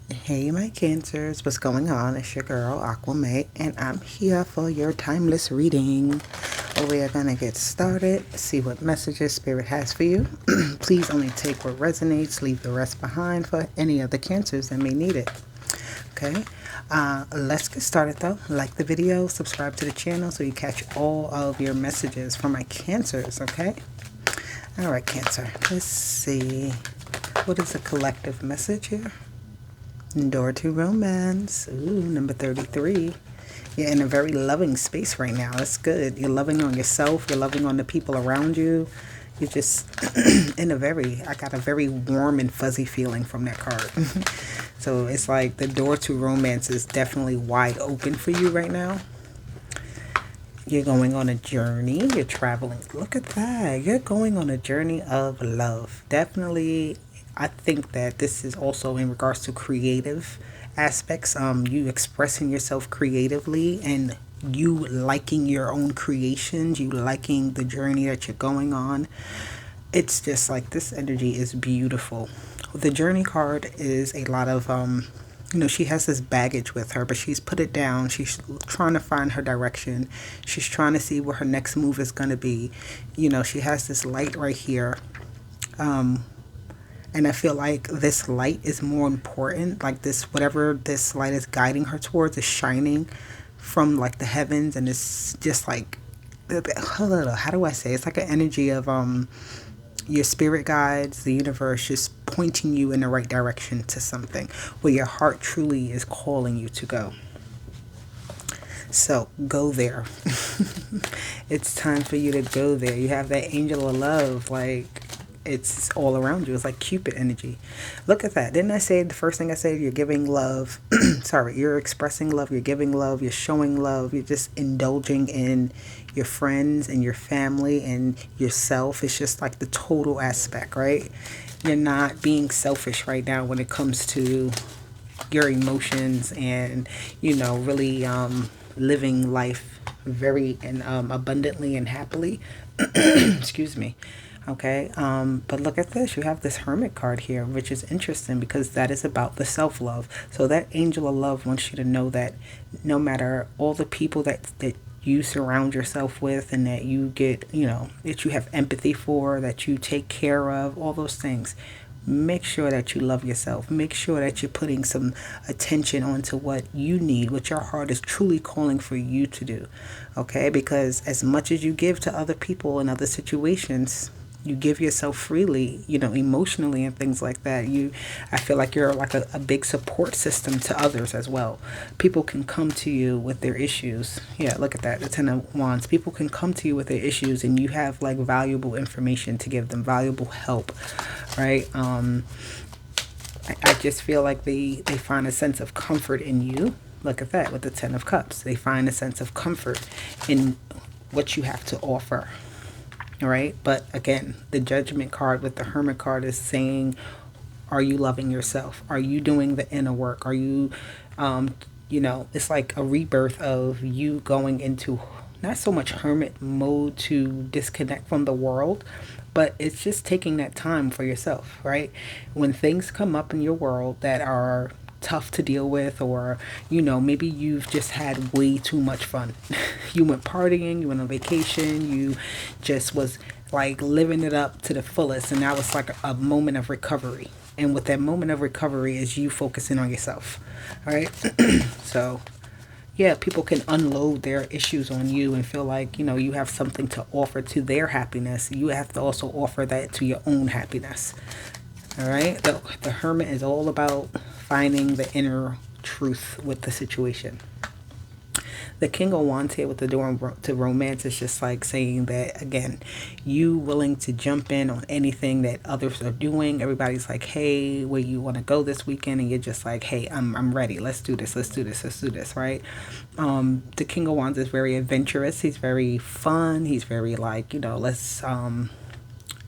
Hey, my Cancers, what's going on? It's your girl, Aquamate, and I'm here for your timeless reading. We are going to get started, see what messages Spirit has for you. Please only take what resonates, leave the rest behind for any other Cancers that may need it. Okay, let's get started though. Like the video, subscribe to the channel so you catch all of your messages from my Cancers, okay? All right, Cancer, let's see. What is the collective message here? Door to romance. Ooh, number 33. You're in a very loving space right now. That's good. You're loving on yourself. You're loving on the people around you. You're just I got a very warm and fuzzy feeling from that card. So it's like the door to romance is definitely wide open for you right now. You're going on a journey. You're traveling. Look at that. You're going on a journey of love. Definitely, I think that this is also in regards to creative aspects. You expressing yourself creatively and you liking your own creations. You liking the journey that you're going on. It's just like this energy is beautiful. The journey card is a lot of she has this baggage with her, but she's put it down. She's trying to find her direction. She's trying to see where her next move is going to be. She has this light right here. And I feel like this light is more important. Like this, whatever this light is guiding her towards is shining from like the heavens. And it's just like, how do I say? It's like an energy of your spirit guides, the universe just pointing you in the right direction to something where your heart truly is calling you to go. So go there. It's time for you to go there. You have that angel of love, like it's all around you. It's like Cupid energy. Look at that. Didn't I say the first thing I said? You're giving love. Sorry, you're expressing love. You're giving love. You're showing love. You're just indulging in your friends and your family and yourself. It's just like the total aspect, right? You're not being selfish right now when it comes to your emotions and, really living life very and abundantly and happily. Excuse me. Okay, but look at this. You have this Hermit card here, which is interesting because that is about the self-love. So that angel of love wants you to know that no matter all the people that you surround yourself with and that you get, that you have empathy for, that you take care of, all those things. Make sure that you love yourself. Make sure that you're putting some attention onto what you need, what your heart is truly calling for you to do. Okay? Because as much as you give to other people in other situations, you give yourself freely, emotionally and things like that. I feel like you're like a big support system to others as well. People can come to you with their issues. Yeah, look at that, the Ten of Wands. People can come to you with their issues and you have like valuable information to give them, valuable help, right? I just feel like they find a sense of comfort in you. Look at that with the Ten of Cups. They find a sense of comfort in what you have to offer. All right. But again, the Judgment card with the Hermit card is saying, are you loving yourself? Are you doing the inner work? Are you, it's like a rebirth of you going into not so much hermit mode to disconnect from the world, but it's just taking that time for yourself, right? When things come up in your world that are tough to deal with, or maybe you've just had way too much fun. You went partying, you went on vacation, you just was like living it up to the fullest, and that was like a moment of recovery. And with that moment of recovery is you focusing on yourself. All right. So yeah, people can unload their issues on you and feel like, you have something to offer to their happiness. You have to also offer that to your own happiness. All right. The Hermit is all about finding the inner truth with the situation. The King of Wands here with the door to romance is just like saying that, again, you willing to jump in on anything that others are doing. Everybody's like, hey, where you want to go this weekend? And you're just like, hey, I'm ready. Let's do this. Let's do this. Let's do this. Right. The King of Wands is very adventurous. He's very fun. He's very like, let's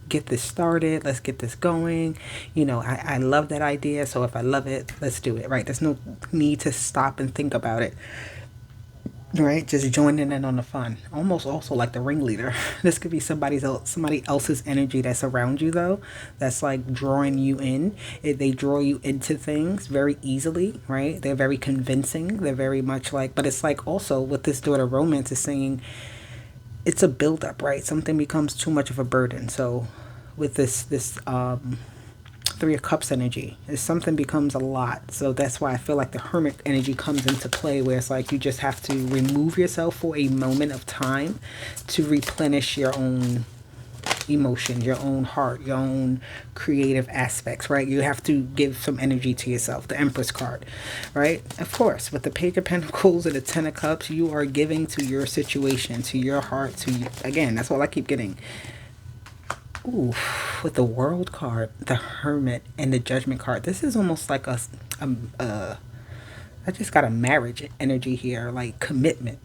get this started. Let's get this going. I love that idea. So if I love it, let's do it. Right. There's no need to stop and think about it. right? Just joining in on the fun, almost also like the ringleader. This could be somebody else's energy that's around you though, that's like drawing you in. They draw you into things very easily, right? They're very convincing. They're very much like, but it's like also with this daughter romance is saying it's a buildup, right? Something becomes too much of a burden. So with this Three of Cups energy, if something becomes a lot, so that's why I feel like the Hermit energy comes into play, where it's like you just have to remove yourself for a moment of time to replenish your own emotion, your own heart, your own creative aspects, right? You have to give some energy to yourself. The Empress card, right? Of course, with the Page of Pentacles and the Ten of Cups, you are giving to your situation, to your heart, to you. Again, that's all I keep getting. Ooh, with the World card, the Hermit, and the Judgment card, this is almost like I just got a marriage energy here, like commitment.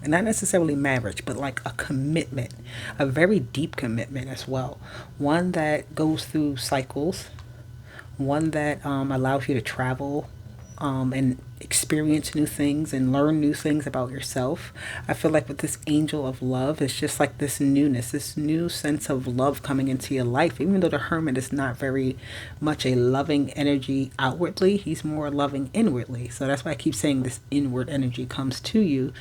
And not necessarily marriage, but like a commitment, a very deep commitment as well. One that goes through cycles, one that allows you to travel and experience new things and learn new things about yourself. I feel like with this angel of love, it's just like this newness, this new sense of love coming into your life. Even though the Hermit is not very much a loving energy outwardly, he's more loving inwardly. So that's why I keep saying this inward energy comes to you,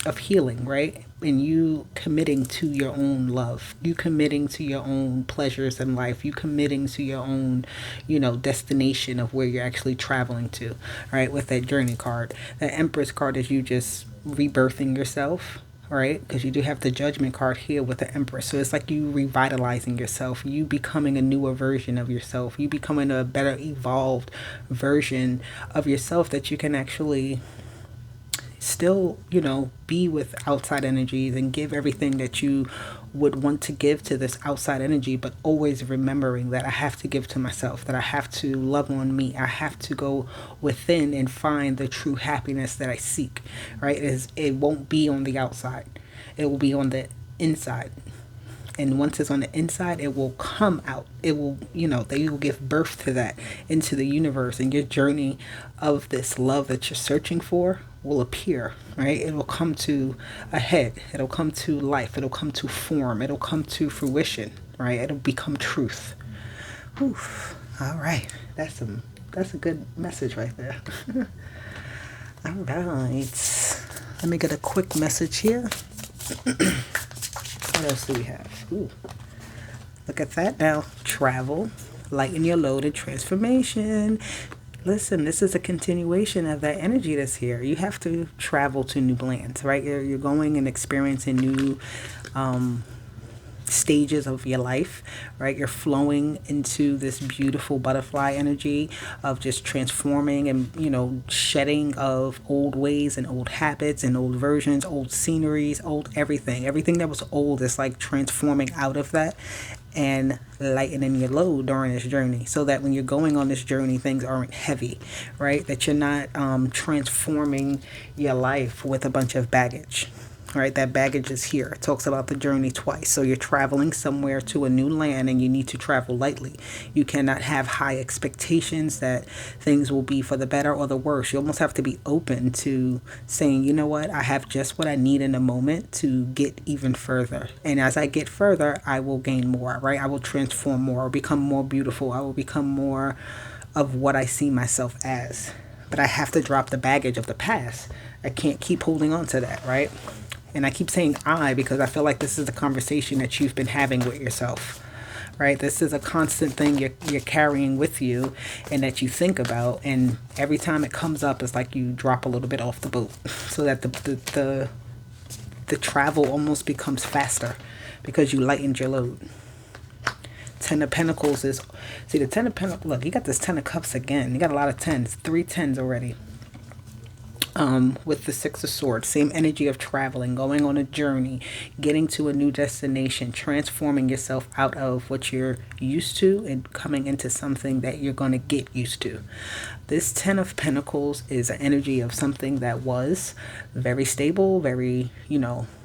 of healing, right? And you committing to your own love, you committing to your own pleasures in life, you committing to your own, destination of where you're actually traveling to, right? With that journey card, the Empress card is you just rebirthing yourself, right? Because you do have the Judgment card here with the Empress. So it's like you revitalizing yourself, you becoming a newer version of yourself, you becoming a better evolved version of yourself that you can actually still, be with outside energies and give everything that you would want to give to this outside energy, but always remembering that I have to give to myself, that I have to love on me, I have to go within and find the true happiness that I seek, right? It won't be on the outside, it will be on the inside. And once it's on the inside, it will come out. It will, they will give birth to that into the universe, and your journey of this love that you're searching for will appear, right? It will come to a head, it'll come to life, it'll come to form, it'll come to fruition, right? It'll become truth. Oof. All right, that's a good message right there. All right, let me get a quick message here. What else do we have? Ooh, look at that now. Travel, lighten your load, and transformation. Listen, this is a continuation of that energy that's here. You have to travel to new lands, right? You're going and experiencing new stages of your life, right? You're flowing into this beautiful butterfly energy of just transforming and, shedding of old ways and old habits and old versions, old sceneries, old everything. Everything that was old is like transforming out of that and lightening your load during this journey, so that when you're going on this journey, things aren't heavy, right? That you're not transforming your life with a bunch of baggage. Right, that baggage is here. It talks about the journey twice. So you're traveling somewhere to a new land, and you need to travel lightly. You cannot have high expectations that things will be for the better or the worse. You almost have to be open to saying, you know what, I have just what I need in a moment to get even further. And as I get further, I will gain more, right? I will transform more, or become more beautiful. I will become more of what I see myself as. But I have to drop the baggage of the past. I can't keep holding on to that, right? And I keep saying I because I feel like this is a conversation that you've been having with yourself, right? This is a constant thing you're carrying with you and that you think about. And every time it comes up, it's like you drop a little bit off the boat so that the travel almost becomes faster because you lightened your load. Ten of Pentacles is, see the Ten of Pentacles, look, you got this Ten of Cups again. You got a lot of tens, 3 tens already. With the Six of Swords, same energy of traveling, going on a journey, getting to a new destination, transforming yourself out of what you're used to and coming into something that you're going to get used to. This Ten of Pentacles is an energy of something that was very stable, very,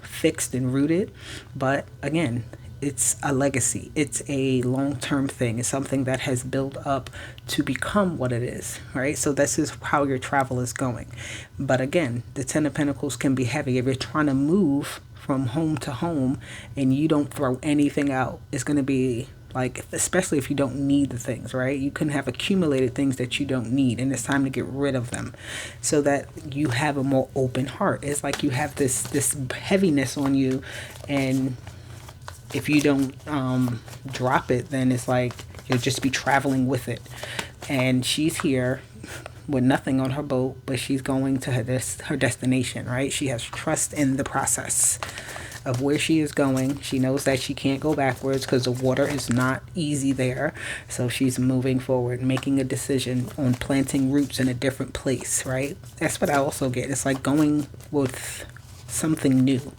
fixed and rooted. But again, it's a legacy. It's a long-term thing. It's something that has built up to become what it is, right? So this is how your travel is going. But again, the Ten of Pentacles can be heavy. If you're trying to move from home to home and you don't throw anything out, it's going to be like, especially if you don't need the things, right? You can have accumulated things that you don't need, and it's time to get rid of them so that you have a more open heart. It's like you have this heaviness on you, and if you don't drop it, then it's like you'll just be traveling with it. And she's here with nothing on her boat, but she's going to her destination, right? She has trust in the process of where she is going. She knows that she can't go backwards because the water is not easy there. So she's moving forward, making a decision on planting roots in a different place, right? That's what I also get. It's like going with something new,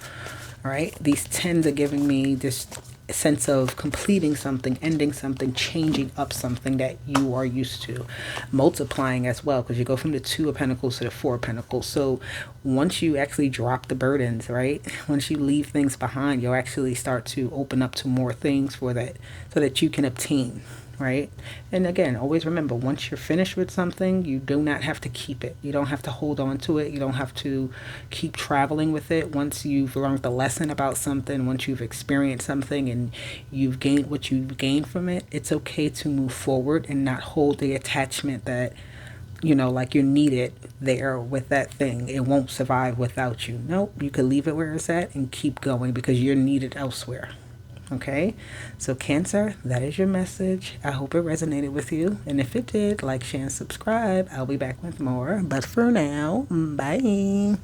right? These tens are giving me this sense of completing something, ending something, changing up something that you are used to, multiplying as well, because you go from the Two of Pentacles to the Four of Pentacles. So once you actually drop the burdens, right, once you leave things behind, you'll actually start to open up to more things for that, so that you can obtain, right? And again, always remember, once you're finished with something, you do not have to keep it. You don't have to hold on to it. You don't have to keep traveling with it. Once you've learned the lesson about something, once you've experienced something and you've gained what you've gained from it, it's okay to move forward and not hold the attachment that, you know, like you're needed there with that thing. It won't survive without you. Nope, you can leave it where it's at and keep going because you're needed elsewhere. Okay, so Cancer, that is your message. I hope it resonated with you. And if it did, like, share, and subscribe. I'll be back with more. But for now, bye.